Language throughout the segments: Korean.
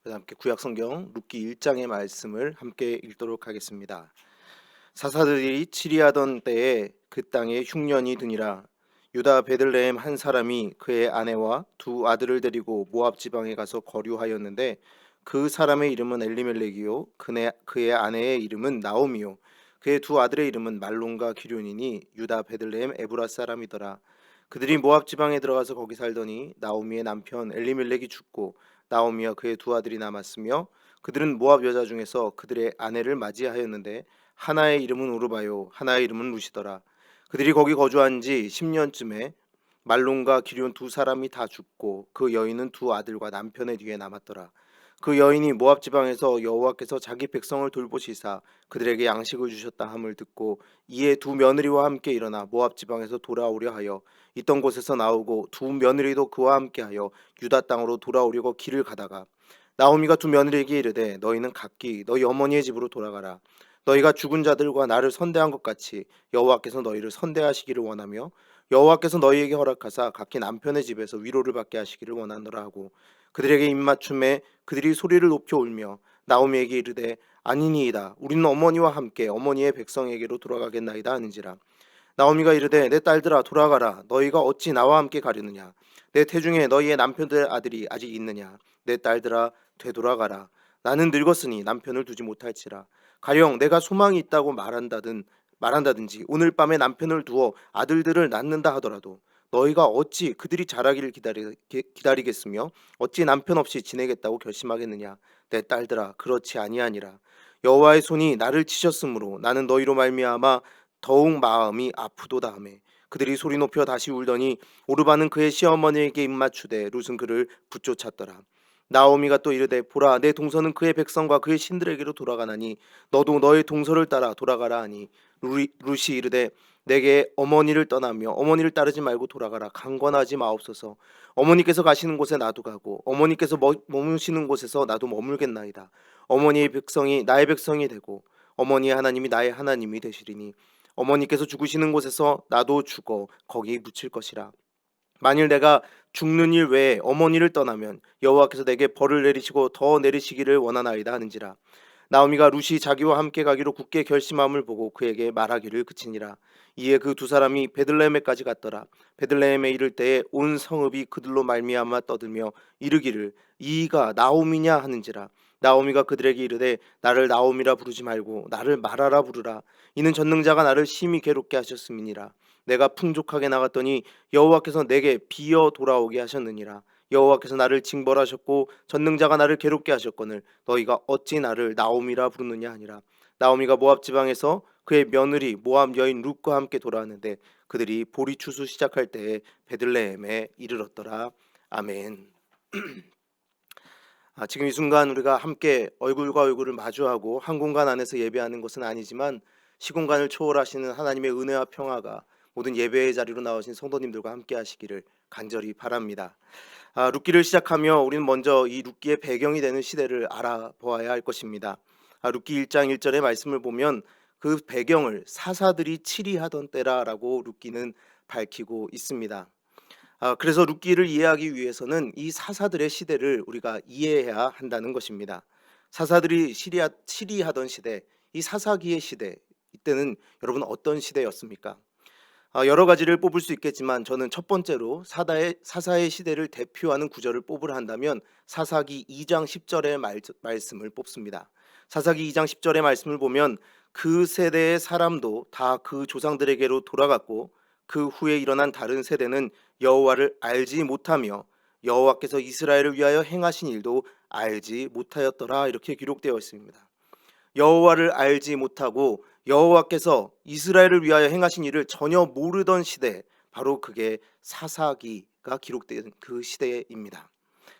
그래서 함께 구약성경 룻기 1장의 말씀을 함께 읽도록 하겠습니다. 사사들이 치리하던 때에 그 땅에 흉년이 드니라. 유다 베들레헴 한 사람이 그의 아내와 두 아들을 데리고 모압 지방에 가서 거류하였는데 그 사람의 이름은 엘리멜렉이요 그의 아내의 이름은 나오미요 그의 두 아들의 이름은 말론과 기륜이니 유다 베들레헴 에브라 사람이더라. 그들이 모압 지방에 들어가서 거기 살더니 나오미의 남편 엘리멜렉이 죽고 나오미와 그의 두 아들이 남았으며 그들은 모압 여자 중에서 그들의 아내를 맞이하였는데 하나의 이름은 오르바요 하나의 이름은 루시더라. 그들이 거기 거주한 지 10년쯤에 말론과 기럧 두 사람이 다 죽고 그 여인은 두 아들과 남편의 뒤에 남았더라. 그 여인이 모압 지방에서 여호와께서 자기 백성을 돌보시사 그들에게 양식을 주셨다 함을 듣고 이에 두 며느리와 함께 일어나 모압 지방에서 돌아오려 하여 있던 곳에서 나오고 두 며느리도 그와 함께하여 유다 땅으로 돌아오려고 길을 가다가 나오미가 두 며느리에게 이르되 너희는 각기 너희 어머니의 집으로 돌아가라. 너희가 죽은 자들과 나를 선대한 것 같이 여호와께서 너희를 선대하시기를 원하며 여호와께서 너희에게 허락하사 각기 남편의 집에서 위로를 받게 하시기를 원하노라 하고 그들에게 입맞춤에 그들이 소리를 높여 울며 나오미에게 이르되 아니니이다 우리는 어머니와 함께 어머니의 백성에게로 돌아가겠나이다 하는지라. 나오미가 이르되 내 딸들아 돌아가라. 너희가 어찌 나와 함께 가려느냐. 내 태중에 너희의 남편들 아들이 아직 있느냐. 내 딸들아 되돌아가라. 나는 늙었으니 남편을 두지 못할지라. 가령 내가 소망이 있다고 말한다든지 오늘 밤에 남편을 두어 아들들을 낳는다 하더라도 너희가 어찌 그들이 자라기를 기다리겠으며 어찌 남편 없이 지내겠다고 결심하겠느냐. 내 딸들아 그렇지 아니하니라. 여호와의 손이 나를 치셨으므로 나는 너희로 말미암아 더욱 마음이 아프도다 하며 그들이 소리 높여 다시 울더니 오르바는 그의 시어머니에게 입맞추되 룻은 그를 붙쫓았더라. 나오미가 또 이르되 보라 내 동서는 그의 백성과 그의 신들에게로 돌아가나니 너도 너의 동서를 따라 돌아가라 하니 룻이 이르되 내게 어머니를 떠나며 어머니를 따르지 말고 돌아가라. 강권하지 마옵소서. 어머니께서 가시는 곳에 나도 가고 어머니께서 머무시는 곳에서 나도 머물겠나이다. 어머니의 백성이 나의 백성이 되고 어머니의 하나님이 나의 하나님이 되시리니 어머니께서 죽으시는 곳에서 나도 죽어 거기 묻힐 것이라. 만일 내가 죽는 일 외에 어머니를 떠나면 여호와께서 내게 벌을 내리시고 더 내리시기를 원하나이다 하는지라. 나오미가 룻이 자기와 함께 가기로 굳게 결심함을 보고 그에게 말하기를 그치니라. 이에 그 두 사람이 베들레헴에까지 갔더라. 베들레헴에 이를 때에 온 성읍이 그들로 말미암아 떠들며 이르기를 이가 나오미냐 하는지라. 나오미가 그들에게 이르되 나를 나오미라 부르지 말고 나를 마라라 부르라. 이는 전능자가 나를 심히 괴롭게 하셨음이니라. 내가 풍족하게 나갔더니 여호와께서 내게 비어 돌아오게 하셨느니라. 여호와께서 나를 징벌하셨고 전능자가 나를 괴롭게 하셨거늘 너희가 어찌 나를 나오미라 부르느냐 하니라. 나오미가 모압 지방에서 그의 며느리 모압 여인 룻과 함께 돌아왔는데 그들이 보리 추수 시작할 때에 베들레헴에 이르렀더라. 아멘. 지금 이 순간 우리가 함께 얼굴과 얼굴을 마주하고 한 공간 안에서 예배하는 것은 아니지만 시공간을 초월하시는 하나님의 은혜와 평화가 모든 예배의 자리로 나오신 성도님들과 함께 하시기를 간절히 바랍니다. 룻기를 시작하며 우리는 먼저 이 룻기의 배경이 되는 시대를 알아보아야 할 것입니다. 룻기 1장 1절의 말씀을 보면 그 배경을 사사들이 치리하던 때라라고 룻기는 밝히고 있습니다. 그래서 룻기를 이해하기 위해서는 이 사사들의 시대를 우리가 이해해야 한다는 것입니다. 사사들이 치리하던 시대, 이 사사기의 시대, 이때는 여러분 어떤 시대였습니까? 여러 가지를 뽑을 수 있겠지만 저는 첫 번째로 사사의 시대를 대표하는 구절을 뽑으라 한다면 사사기 2장 10절의 말씀을 뽑습니다. 사사기 2장 10절의 말씀을 보면 그 세대의 사람도 다 그 조상들에게로 돌아갔고 그 후에 일어난 다른 세대는 여호와를 알지 못하며 여호와께서 이스라엘을 위하여 행하신 일도 알지 못하였더라 이렇게 기록되어 있습니다. 여호와를 알지 못하고 여호와께서 이스라엘을 위하여 행하신 일을 전혀 모르던 시대, 바로 그게 사사기가 기록된 그 시대입니다.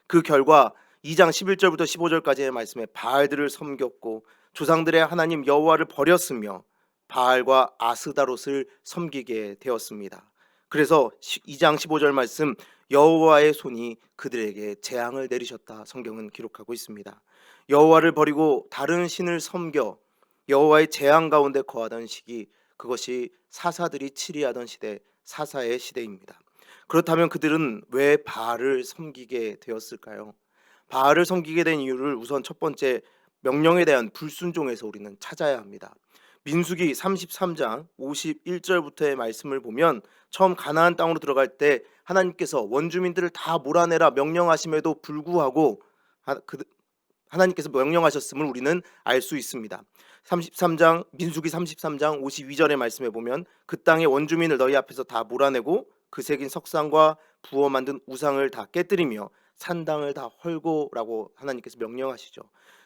그 결과 2장 11절부터 15절까지의 말씀에 바알들을 섬겼고 조상들의 하나님 여호와를 버렸으며 바알과 아스다롯을 섬기게 되었습니다. 그래서 2장 15절 말씀 여호와의 손이 그들에게 재앙을 내리셨다 성경은 기록하고 있습니다. 여호와를 버리고 다른 신을 섬겨 여호와의 재앙 가운데 거하던 시기, 그것이 사사들이 치리하던 시대, 사사의 시대입니다. 그렇다면 그들은 왜 바알을 섬기게 되었을까요? 바알을 섬기게 된 이유를 우선 첫 번째 명령에 대한 불순종에서 우리는 찾아야 합니다. 민수기 33장 51절부터의 말씀을 보면 처음 가나안 땅으로 들어갈 때 하나님께서 원주민들을 다 몰아내라 명령하심에도 불구하고 하나님께서 명령하셨음을 우리는 알 수 있습니다. 33장 민수기 33장 52절의 말씀에 보면 그 땅의 원주민을 너희 앞에서 다 몰아내고 그 새긴 석상과 부어 만든 우상을 다 깨뜨리며 산당을 다 헐고라고 하나님께서 명령하시죠.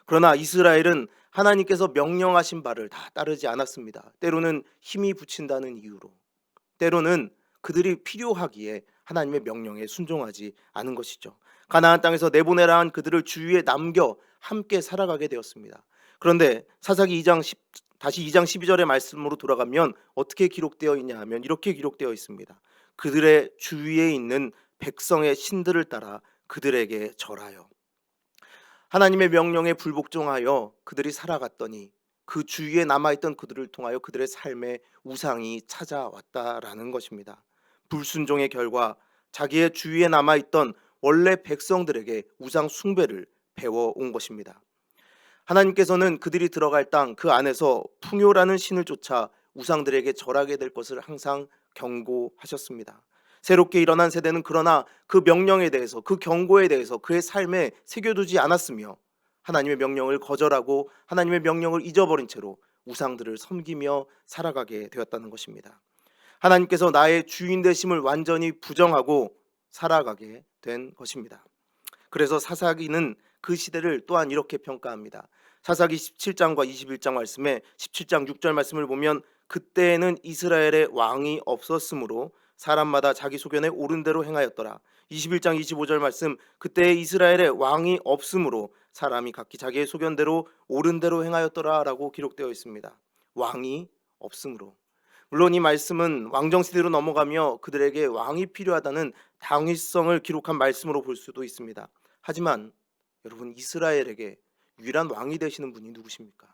그러나 이스라엘은 하나님께서 명령하신 바를 다 따르지 않았습니다. 때로는 힘이 붙인다는 이유로, 때로는 그들이 필요하기에 하나님의 명령에 순종하지 않은 것이죠. 가나안 땅에서 내보내라 한 그들을 주위에 남겨 함께 살아가게 되었습니다. 그런데 사사기 2장 12절의 말씀으로 돌아가면 어떻게 기록되어 있냐 하면 이렇게 기록되어 있습니다. 그들의 주위에 있는 백성의 신들을 따라 그들에게 절하여. 하나님의 명령에 불복종하여 그들이 살아갔더니 그 주위에 남아있던 그들을 통하여 그들의 삶에 우상이 찾아왔다라는 것입니다. 불순종의 결과 자기의 주위에 남아있던 원래 백성들에게 우상 숭배를 배워온 것입니다. 하나님께서는 그들이 들어갈 땅 그 안에서 풍요라는 신을 쫓아 우상들에게 절하게 될 것을 항상 경고하셨습니다. 새롭게 일어난 세대는 그러나 그 명령에 대해서, 그 경고에 대해서 그의 삶에 새겨두지 않았으며 하나님의 명령을 거절하고 하나님의 명령을 잊어버린 채로 우상들을 섬기며 살아가게 되었다는 것입니다. 하나님께서 나의 주인 되심을 완전히 부정하고 살아가게 된 것입니다. 그래서 사사기는 그 시대를 또한 이렇게 평가합니다. 사사기 17장과 21장 말씀에 17장 6절 말씀을 보면 그때에는 이스라엘의 왕이 없었으므로 사람마다 자기 소견에 옳은 대로 행하였더라. 21장 25절 말씀 그때 이스라엘의 왕이 없으므로 사람이 각기 자기의 소견대로 옳은 대로 행하였더라라고 기록되어 있습니다. 왕이 없으므로. 물론 이 말씀은 왕정시대로 넘어가며 그들에게 왕이 필요하다는 당위성을 기록한 말씀으로 볼 수도 있습니다. 하지만 여러분, 이스라엘에게 유일한 왕이 되시는 분이 누구십니까?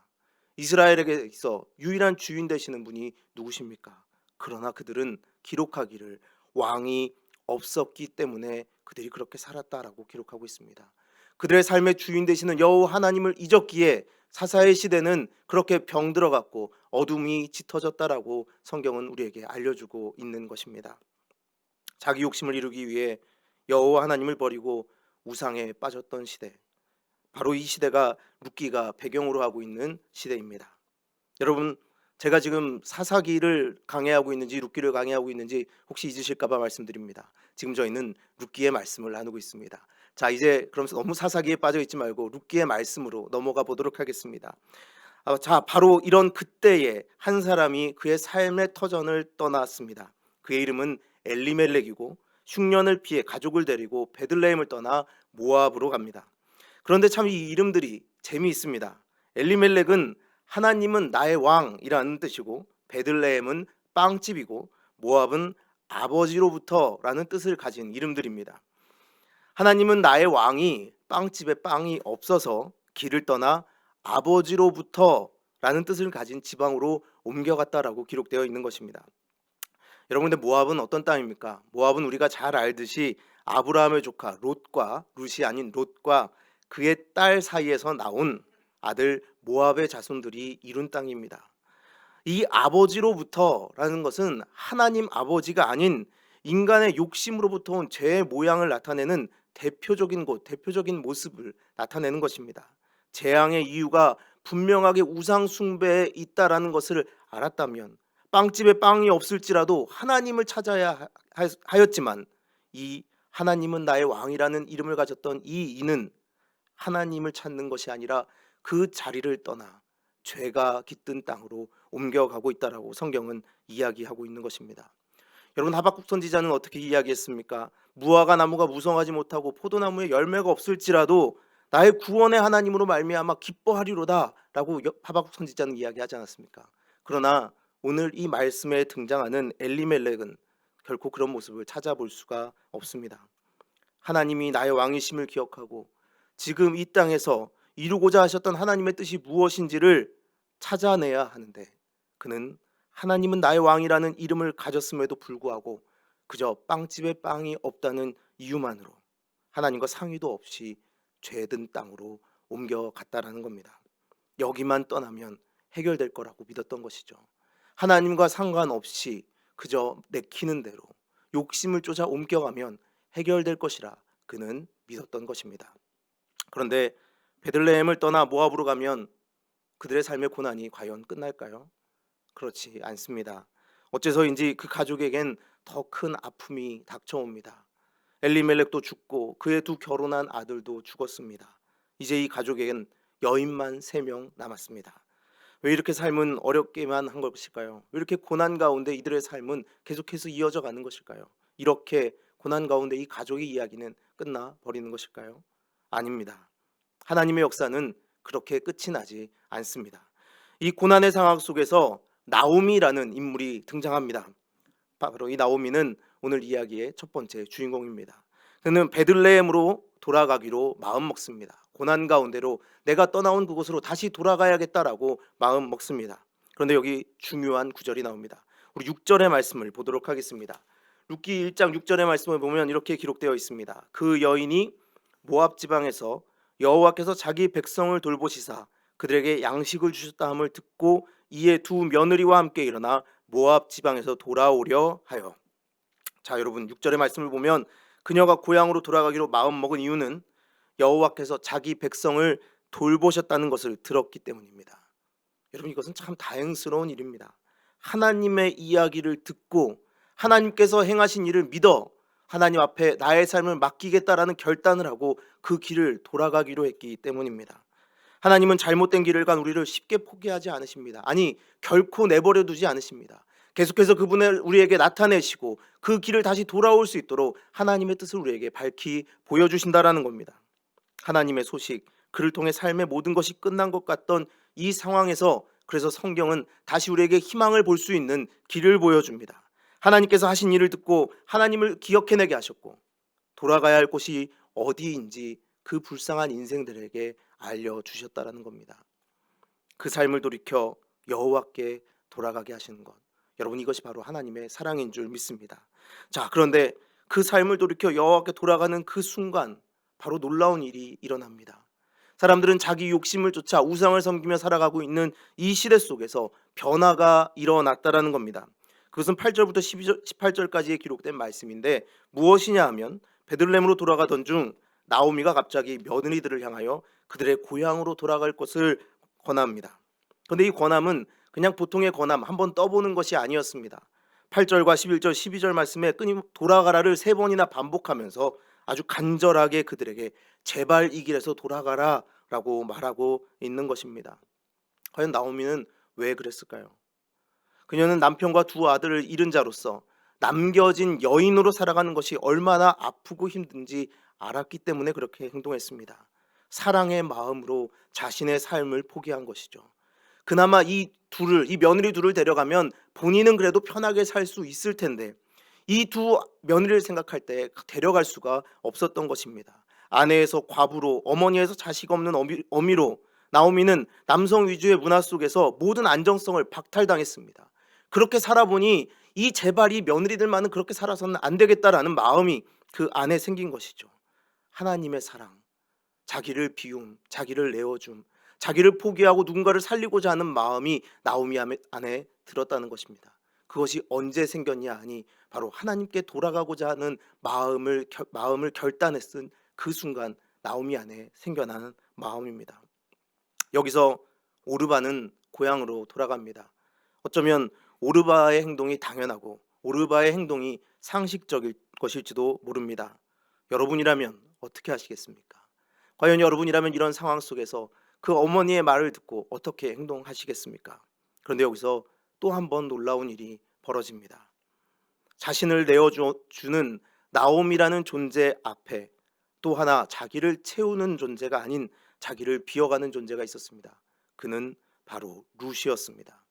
이스라엘에게 있어 유일한 주인 되시는 분이 누구십니까? 그러나 그들은 기록하기를 왕이 없었기 때문에 그들이 그렇게 살았다라고 기록하고 있습니다. 그들의 삶의 주인 되시는 여호와 하나님을 잊었기에 사사의 시대는 그렇게 병들어갔고 어둠이 짙어졌다라고 성경은 우리에게 알려주고 있는 것입니다. 자기 욕심을 이루기 위해 여호와 하나님을 버리고 우상에 빠졌던 시대, 바로 이 시대가 룻기가 배경으로 하고 있는 시대입니다. 여러분, 제가 지금 사사기를 강해하고 있는지 룻기를 강해하고 있는지 혹시 잊으실까봐 말씀드립니다. 지금 저희는 룻기의 말씀을 나누고 있습니다. 자, 이제 그러면서 너무 사사기에 빠져 있지 말고 룻기의 말씀으로 넘어가 보도록 하겠습니다. 자, 바로 이런 그때에 한 사람이 그의 삶의 터전을 떠났습니다. 그의 이름은 엘리멜렉이고 흉년을 피해 가족을 데리고 베들레헴을 떠나 모압으로 갑니다. 그런데 참 이 이름들이 재미있습니다. 엘리멜렉은 하나님은 나의 왕이라는 뜻이고 베들레헴은 빵집이고 모압은 아버지로부터라는 뜻을 가진 이름들입니다. 하나님은 나의 왕이 빵집에 빵이 없어서 길을 떠나 아버지로부터라는 뜻을 가진 지방으로 옮겨갔다라고 기록되어 있는 것입니다. 여러분, 근데 모압은 어떤 땅입니까? 모압은 우리가 잘 알듯이 아브라함의 조카 롯과 룻이 아닌 롯과 그의 딸 사이에서 나온 아들 모압의 자손들이 이룬 땅입니다. 이 아버지로부터라는 것은 하나님 아버지가 아닌 인간의 욕심으로부터 온 죄의 모양을 나타내는 대표적인 곳, 대표적인 모습을 나타내는 것입니다. 재앙의 이유가 분명하게 우상 숭배에 있다라는 것을 알았다면 빵집에 빵이 없을지라도 하나님을 찾아야 하였지만 이 하나님은 나의 왕이라는 이름을 가졌던 이 이는 하나님을 찾는 것이 아니라 그 자리를 떠나 죄가 깃든 땅으로 옮겨가고 있다라고 성경은 이야기하고 있는 것입니다. 여러분, 하박국 선지자는 어떻게 이야기했습니까? 무화과 나무가 무성하지 못하고 포도나무에 열매가 없을지라도 나의 구원의 하나님으로 말미암아 기뻐하리로다라고 하박국 선지자는 이야기하지 않았습니까? 그러나 오늘 이 말씀에 등장하는 엘리멜렉은 결코 그런 모습을 찾아볼 수가 없습니다. 하나님이 나의 왕이심을 기억하고 지금 이 땅에서 이루고자 하셨던 하나님의 뜻이 무엇인지를 찾아내야 하는데 그는 하나님은 나의 왕이라는 이름을 가졌음에도 불구하고 그저 빵집에 빵이 없다는 이유만으로 하나님과 상의도 없이 죄든 땅으로 옮겨갔다라는 겁니다. 여기만 떠나면 해결될 거라고 믿었던 것이죠. 하나님과 상관없이 그저 내키는 대로 욕심을 쫓아 옮겨가면 해결될 것이라 그는 믿었던 것입니다. 그런데 베들레헴을 떠나 모압으로 가면 그들의 삶의 고난이 과연 끝날까요? 그렇지 않습니다. 어째서인지 그 가족에겐 더 큰 아픔이 닥쳐옵니다. 엘리멜렉도 죽고 그의 두 결혼한 아들도 죽었습니다. 이제 이 가족에겐 여인만 3명 남았습니다. 왜 이렇게 삶은 어렵게만 한 것일까요? 왜 이렇게 고난 가운데 이들의 삶은 계속해서 이어져 가는 것일까요? 이렇게 고난 가운데 이 가족의 이야기는 끝나 버리는 것일까요? 아닙니다. 하나님의 역사는 그렇게 끝이 나지 않습니다. 이 고난의 상황 속에서 나오미라는 인물이 등장합니다. 바로 이 나오미는 오늘 이야기의 첫 번째 주인공입니다. 그는 베들레헴으로 돌아가기로 마음 먹습니다. 고난 가운데로 내가 떠나온 그곳으로 다시 돌아가야겠다라고 마음 먹습니다. 그런데 여기 중요한 구절이 나옵니다. 우리 6절의 말씀을 보도록 하겠습니다. 룻기 1장 6절의 말씀을 보면 이렇게 기록되어 있습니다. 그 여인이 모압 지방에서 여호와께서 자기 백성을 돌보시사 그들에게 양식을 주셨다함을 듣고 이에 두 며느리와 함께 일어나 모압 지방에서 돌아오려 하여. 자, 여러분 6절의 말씀을 보면 그녀가 고향으로 돌아가기로 마음먹은 이유는 여호와께서 자기 백성을 돌보셨다는 것을 들었기 때문입니다. 여러분 이것은 참 다행스러운 일입니다. 하나님의 이야기를 듣고 하나님께서 행하신 일을 믿어 하나님 앞에 나의 삶을 맡기겠다라는 결단을 하고 그 길을 돌아가기로 했기 때문입니다. 하나님은 잘못된 길을 간 우리를 쉽게 포기하지 않으십니다. 아니 결코 내버려 두지 않으십니다. 계속해서 그분을 우리에게 나타내시고 그 길을 다시 돌아올 수 있도록 하나님의 뜻을 우리에게 밝히 보여주신다라는 겁니다. 하나님의 소식, 그를 통해 삶의 모든 것이 끝난 것 같던 이 상황에서 그래서 성경은 다시 우리에게 희망을 볼 수 있는 길을 보여줍니다. 하나님께서 하신 일을 듣고 하나님을 기억해내게 하셨고 돌아가야 할 곳이 어디인지 그 불쌍한 인생들에게 알려주셨다라는 겁니다. 그 삶을 돌이켜 여호와께 돌아가게 하시는 것, 여러분 이것이 바로 하나님의 사랑인 줄 믿습니다. 자, 그런데 그 삶을 돌이켜 여호와께 돌아가는 그 순간 바로 놀라운 일이 일어납니다. 사람들은 자기 욕심을 쫓아 우상을 섬기며 살아가고 있는 이 시대 속에서 변화가 일어났다라는 겁니다. 그것은 8절부터 18절까지에 기록된 말씀인데 무엇이냐 하면 베들레헴으로 돌아가던 중 나오미가 갑자기 며느리들을 향하여 그들의 고향으로 돌아갈 것을 권합니다. 그런데 이 권함은 그냥 보통의 권함, 한번 떠보는 것이 아니었습니다. 8절과 11절, 12절 말씀에 끊임 돌아가라를 3번이나 반복하면서 아주 간절하게 그들에게 제발 이 길에서 돌아가라 라고 말하고 있는 것입니다. 과연 나오미는 왜 그랬을까요? 그녀는 남편과 두 아들을 잃은 자로서 남겨진 여인으로 살아가는 것이 얼마나 아프고 힘든지 알았기 때문에 그렇게 행동했습니다. 사랑의 마음으로 자신의 삶을 포기한 것이죠. 그나마 이 며느리 둘을 데려가면 본인은 그래도 편하게 살 수 있을 텐데 이 두 며느리를 생각할 때 데려갈 수가 없었던 것입니다. 아내에서 과부로, 어머니에서 자식 없는 어미로 나오미는 남성 위주의 문화 속에서 모든 안정성을 박탈당했습니다. 그렇게 살아보니 제발 이 며느리들만은 그렇게 살아서는 안 되겠다라는 마음이 그 안에 생긴 것이죠. 하나님의 사랑, 자기를 비움, 자기를 내어줌, 자기를 포기하고 누군가를 살리고자 하는 마음이 나오미 안에 들었다는 것입니다. 그것이 언제 생겼냐 하니 바로 하나님께 돌아가고자 하는 마음을 결단했은 그 순간 나오미 안에 생겨나는 마음입니다. 여기서 오르바는 고향으로 돌아갑니다. 어쩌면 오르바의 행동이 당연하고 오르바의 행동이 상식적일 것일지도 모릅니다. 여러분이라면 어떻게 하시겠습니까? 과연 여러분이라면 이런 상황 속에서 그 어머니의 말을 듣고 어떻게 행동하시겠습니까? 그런데 여기서 또 한 번 놀라운 일이 벌어집니다. 자신을 내어주는 나옴이라는 존재 앞에 또 하나 자기를 채우는 존재가 아닌 자기를 비워가는 존재가 있었습니다. 그는 바로 룻이었습니다.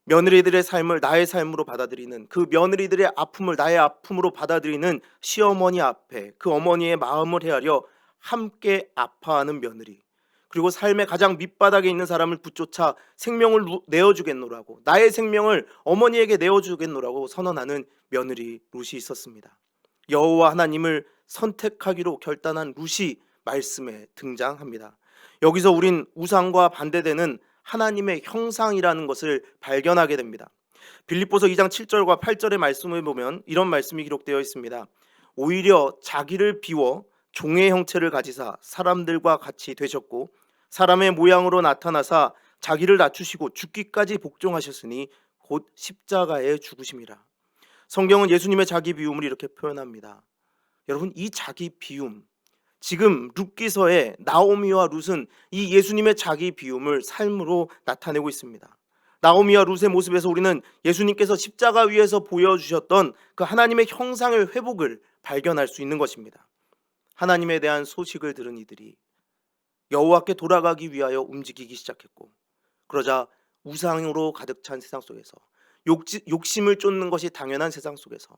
며느리들의 삶을 나의 삶으로 받아들이는, 그 며느리들의 아픔을 나의 아픔으로 받아들이는 시어머니 앞에 그 어머니의 마음을 헤아려 함께 아파하는 며느리, 그리고 삶의 가장 밑바닥에 있는 사람을 붙쫓아 생명을 내어주겠노라고, 나의 생명을 어머니에게 내어주겠노라고 선언하는 며느리 룻이 있었습니다. 여호와 하나님을 선택하기로 결단한 룻이 말씀에 등장합니다. 여기서 우린 우상과 반대되는 하나님의 형상이라는 것을 발견하게 됩니다. 빌립보서 2장 7절과 8절의 말씀을 보면 이런 말씀이 기록되어 있습니다. 오히려 자기를 비워 종의 형체를 가지사 사람들과 같이 되셨고 사람의 모양으로 나타나사 자기를 낮추시고 죽기까지 복종하셨으니 곧 십자가에 죽으심이라. 성경은 예수님의 자기 비움을 이렇게 표현합니다. 여러분, 이 자기 비움, 지금 룻기서의 나오미와 룻은 이 예수님의 자기 비움을 삶으로 나타내고 있습니다. 나오미와 룻의 모습에서 우리는 예수님께서 십자가 위에서 보여주셨던 그 하나님의 형상의 회복을 발견할 수 있는 것입니다. 하나님에 대한 소식을 들은 이들이 여호와께 돌아가기 위하여 움직이기 시작했고, 그러자 우상으로 가득 찬 세상 속에서 욕심을 쫓는 것이 당연한 세상 속에서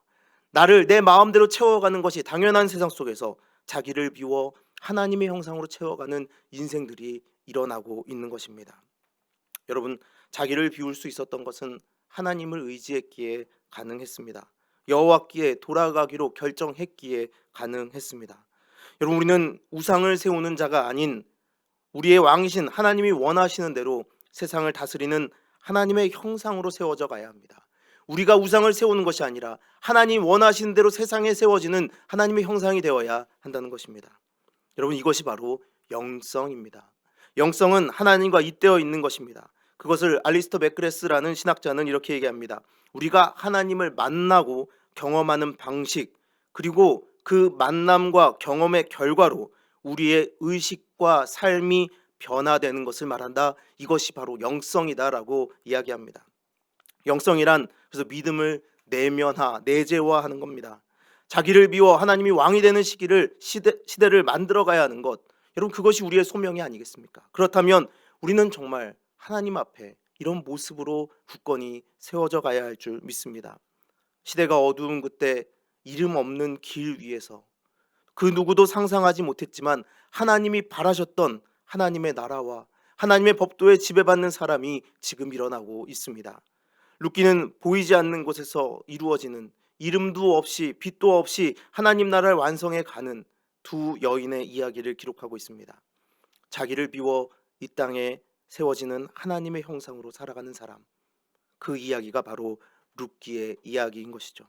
나를 내 마음대로 채워가는 것이 당연한 세상 속에서 자기를 비워 하나님의 형상으로 채워가는 인생들이 일어나고 있는 것입니다. 여러분, 자기를 비울 수 있었던 것은 하나님을 의지했기에 가능했습니다. 여호와께 돌아가기로 결정했기에 가능했습니다. 여러분, 우리는 우상을 세우는 자가 아닌 우리의 왕이신 하나님이 원하시는 대로 세상을 다스리는 하나님의 형상으로 세워져 가야 합니다. 우리가 우상을 세우는 것이 아니라 하나님 원하시는 대로 세상에 세워지는 하나님의 형상이 되어야 한다는 것입니다. 여러분, 이것이 바로 영성입니다. 영성은 하나님과 잇대어 있는 것입니다. 그것을 알리스터 맥그레스라는 신학자는 이렇게 얘기합니다. 우리가 하나님을 만나고 경험하는 방식, 그리고 그 만남과 경험의 결과로 우리의 의식과 삶이 변화되는 것을 말한다. 이것이 바로 영성이다라고 이야기합니다. 영성이란 그래서 믿음을 내재화하는 겁니다. 자기를 비워 하나님이 왕이 되는 시대를 만들어가야 하는 것, 여러분, 그것이 우리의 소명이 아니겠습니까? 그렇다면 우리는 정말 하나님 앞에 이런 모습으로 굳건히 세워져 가야 할 줄 믿습니다. 시대가 어두운 그때 이름 없는 길 위에서 그 누구도 상상하지 못했지만 하나님이 바라셨던 하나님의 나라와 하나님의 법도에 지배받는 사람이 지금 일어나고 있습니다. 룻기는 보이지 않는 곳에서 이루어지는 이름도 없이 빛도 없이 하나님 나라를 완성해 가는 두 여인의 이야기를 기록하고 있습니다. 자기를 비워 이 땅에 세워지는 하나님의 형상으로 살아가는 사람, 그 이야기가 바로 룻기의 이야기인 것이죠.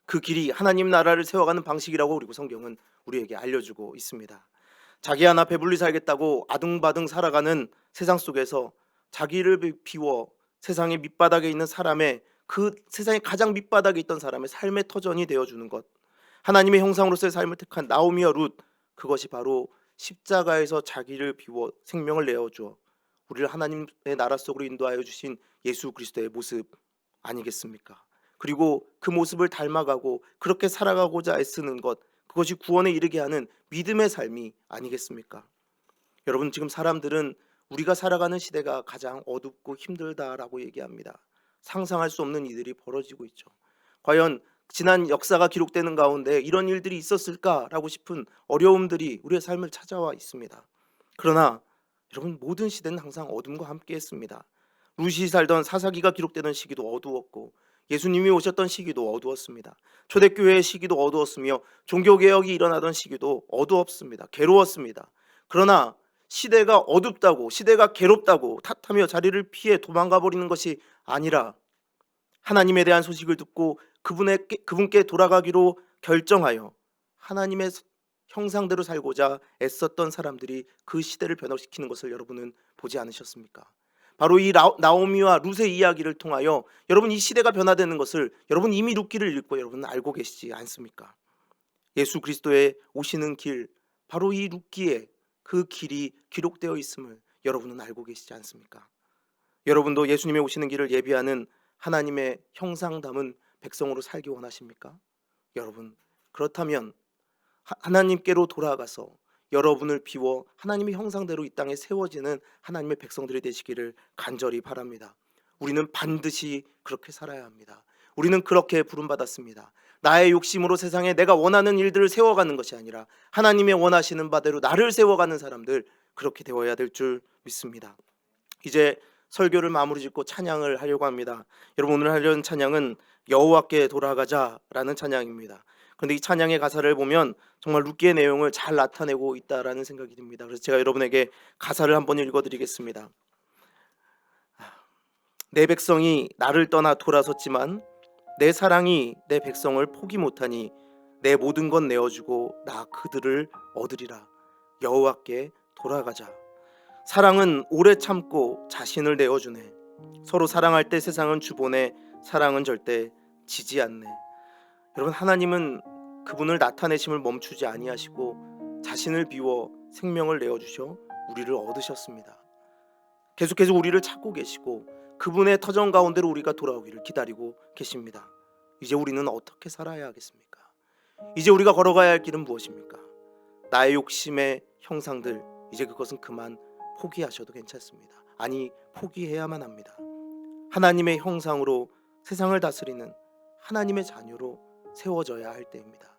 그 길이 하나님 나라를 세워가는 방식이라고 그리고 성경은 우리에게 알려주고 있습니다. 자기 하나 배불리 살겠다고 아등바등 살아가는 세상 속에서 자기를 비워 세상의 밑바닥에 있는 사람의, 그 세상의 가장 밑바닥에 있던 사람의 삶의 터전이 되어주는 것, 하나님의 형상으로서의 삶을 택한 나오미와 룻, 그것이 바로 십자가에서 자기를 비워 생명을 내어주어 우리를 하나님의 나라 속으로 인도하여 주신 예수 그리스도의 모습 아니겠습니까? 그리고 그 모습을 닮아가고 그렇게 살아가고자 애쓰는 것, 그것이 구원에 이르게 하는 믿음의 삶이 아니겠습니까? 여러분, 지금 사람들은 우리가 살아가는 시대가 가장 어둡고 힘들다라고 얘기합니다. 상상할 수 없는 일들이 벌어지고 있죠. 과연 지난 역사가 기록되는 가운데 이런 일들이 있었을까라고 싶은 어려움들이 우리의 삶을 찾아와 있습니다. 그러나 여러분, 모든 시대는 항상 어둠과 함께 했습니다. 룻이 살던 사사기가 기록되는 시기도 어두웠고 예수님이 오셨던 시기도 어두웠습니다. 초대교회의 시기도 어두웠으며 종교개혁이 일어나던 시기도 어두웠습니다. 괴로웠습니다. 그러나 시대가 어둡다고, 시대가 괴롭다고 탓하며 자리를 피해 도망가 버리는 것이 아니라 하나님에 대한 소식을 듣고 그분께 돌아가기로 결정하여 하나님의 형상대로 살고자 애썼던 사람들이 그 시대를 변화시키는 것을 여러분은 보지 않으셨습니까? 바로 이 나오미와 룻의 이야기를 통하여 여러분, 이 시대가 변화되는 것을 여러분 이미 룻기를 읽고 여러분은 알고 계시지 않습니까? 예수 그리스도의 오시는 길, 바로 이 룻기에 그 길이 기록되어 있음을 여러분은 알고 계시지 않습니까? 여러분도 예수님의 오시는 길을 예비하는 하나님의 형상 담은 백성으로 살기 원하십니까? 여러분, 그렇다면 하나님께로 돌아가서 여러분을 비워 하나님의 형상대로 이 땅에 세워지는 하나님의 백성들이 되시기를 간절히 바랍니다. 우리는 반드시 그렇게 살아야 합니다. 우리는 그렇게 부름받았습니다. 나의 욕심으로 세상에 내가 원하는 일들을 세워가는 것이 아니라 하나님의 원하시는 바대로 나를 세워가는 사람들, 그렇게 되어야 될 줄 믿습니다. 이제 설교를 마무리 짓고 찬양을 하려고 합니다. 여러분, 오늘 하려는 찬양은 여호와께 돌아가자라는 찬양입니다. 그런데 이 찬양의 가사를 보면 정말 룻기의 내용을 잘 나타내고 있다라는 생각이 듭니다. 그래서 제가 여러분에게 가사를 한번 읽어드리겠습니다. 내 백성이 나를 떠나 돌아섰지만 내 사랑이 내 백성을 포기 못하니 내 모든 것 내어주고 나 그들을 얻으리라. 여호와께 돌아가자. 사랑은 오래 참고 자신을 내어주네. 서로 사랑할 때 세상은 주보내. 사랑은 절대 지지 않네. 여러분, 하나님은 그분을 나타내심을 멈추지 아니하시고 자신을 비워 생명을 내어주셔 우리를 얻으셨습니다. 계속해서 우리를 찾고 계시고 그분의 터전 가운데로 우리가 돌아오기를 기다리고 계십니다. 이제 우리는 어떻게 살아야 하겠습니까? 이제 우리가 걸어가야 할 길은 무엇입니까? 나의 욕심의 형상들, 이제 그것은 그만 포기하셔도 괜찮습니다. 아니, 포기해야만 합니다. 하나님의 형상으로 세상을 다스리는 하나님의 자녀로 세워져야 할 때입니다.